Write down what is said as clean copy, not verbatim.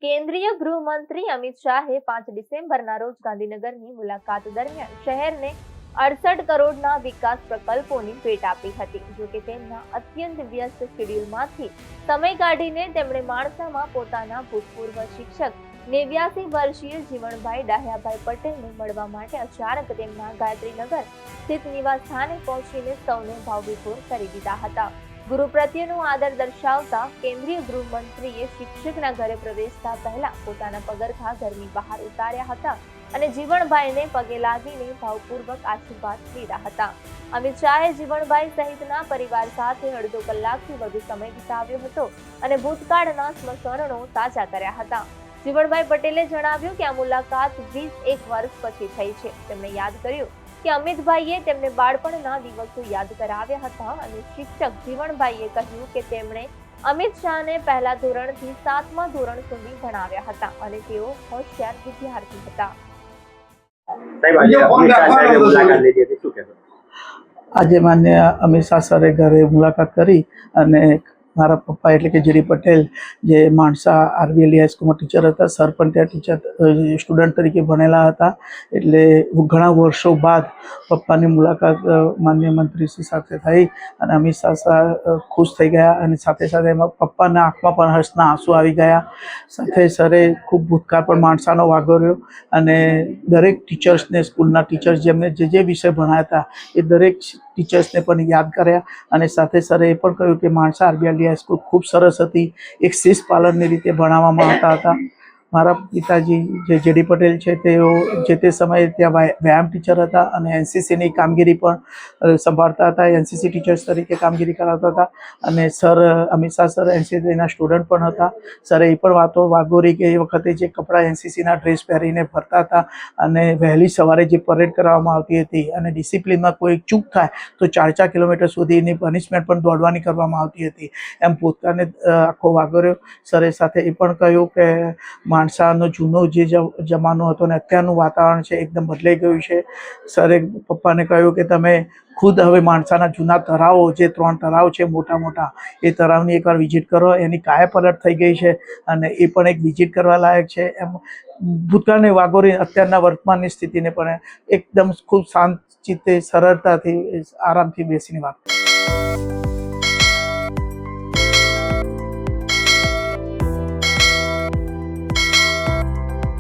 કેન્દ્રીય ગૃહમંત્રી અમિત શાહે 5 ડિસેમ્બરના રોજ ગાંધીનગરની મુલાકાત દરમિયાન શહેરને 68 કરોડના વિકાસ પ્રકલ્પોની ભેટ આપી હતી। જોકે તેમના અત્યંત વ્યસ્ત શેડ્યુલમાંથી સમય કાઢીને તેમણે માણસામાં પોતાના ભૂતપૂર્વ શિક્ષક 89 વર્ષીય જીવણભાઈ ડાહ્યાભાઈ પટેલને મળવા માટે અચાનક તેમના ગાયત્રીનગર સ્થિત નિવાસ સ્થાને પહોંચીને સૌને ભાવવિભોર કરી દીધા હતા। ગુરુ પ્રત્યેનો આદર દર્શાવતા કેન્દ્રીય ગૃહમંત્રીએ શિક્ષકના ઘરે પ્રવેશતા પહેલા પોતાના પગરખા ઘરની બહાર ઉતાર્યા હતા અને જીવણભાઈને પગે લાગીને ભાવપૂર્વક આશીર્વાદ લીધા હતા। અમિત શાહે જીવણભાઈ સહિતના પરિવાર સાથે અડધો કલાકથી વધુ સમય વિતાવ્યો હતો અને ભૂતકાળના સ્મરણો તાજા કર્યા હતા। જીવણભાઈ પટેલે જણાવ્યું કે આ મુલાકાત 21 વર્ષ પછી થઈ છે। તેમણે યાદ કર્યું કે અમિતભાઈએ તેમને બાળપણના દિવસો યાદ કરાવ્યા હતા અને શિક્ષક જીવણભાઈએ કહ્યું કે તેમણે અમિત શાહને પહેલા ધોરણથી 7મા ધોરણ સુધી ભણાવ્યા હતા અને તેઓ હોશિયાર વિદ્યાર્થી હતા। આજે માન્ય અમિત શાહ સરે ઘરે મુલાકાત કરી અને મારા પપ્પા એટલે કે જીડી પટેલ જે માણસા આરવીએલઈ હાઈસ્કૂલમાં ટીચર હતા, સર પણ ત્યાં ટીચર સ્ટુડન્ટ તરીકે ભણેલા હતા, એટલે ઘણા વર્ષો બાદ પપ્પાની મુલાકાત માન્ય મંત્રીશ્રી સાથે થઈ અને અમિત શાહ ખુશ થઈ ગયા અને સાથે સાથે એમાં પપ્પાના આંખમાં પણ હર્ષના આંસુ આવી ગયા। સાથે સરે ખૂબ ભૂતકાળ પણ માણસાનો વાગોર્યો અને દરેક ટીચર્સને, સ્કૂલના ટીચર્સ જેમને જે વિષય ભણાયા હતા એ દરેક ટીચર્સને પણ યાદ કર્યા અને સાથે સરે એ પણ કહ્યું કે માણસા આરવીએલઈ હાઈસ્કૂલ ખૂબ સરસ હતી, એક શિસ્ત પાલનની રીતે ભણાવવામાં આવતા હતા। મારા પિતાજી જે જેડી પટેલ છે તેઓ જે તે સમયે ત્યાં વ્યાયામ ટીચર હતા અને એનસીસીની કામગીરી પણ સંભાળતા હતા, એનસીસી ટીચર્સ તરીકે કામગીરી કરાવતા હતા અને સર અમિત શાહ સર એનસીસીના સ્ટુડન્ટ પણ હતા। સરે એ પણ વાતો વાગોરી કે એ વખતે જે કપડાં એનસીસીના ડ્રેસ પહેરીને ફરતા હતા અને વહેલી સવારે જે પરેડ કરવામાં આવતી હતી અને ડિસિપ્લિનમાં કોઈ ચૂક થાય તો 4 કિલોમીટર સુધીની પનિશમેન્ટ પણ દોડવાની કરવામાં આવતી હતી, એમ પોતાને આખો વાગોર્યો। સરે સાથે એ પણ કહ્યું કે માણસાનો જૂનો જે જમાનો હતો ને અત્યારનું વાતાવરણ છે એકદમ બદલાઈ ગયું છે। સરે પપ્પાને કહ્યું કે તમે ખુદ હવે માણસાના જૂના તળાવો, જે 3 તળાવ છે મોટા મોટા, એ તળાવની એકવાર વિઝિટ કરો, એની કાયાપલટ થઈ ગઈ છે અને એ પણ એક વિઝિટ કરવા લાયક છે। એમ ભૂતકાળને વાગોરી અત્યારના વર્તમાનની સ્થિતિને પણ એકદમ ખૂબ શાંત ચિત્તે સરળતાથી આરામથી બેસીને વાત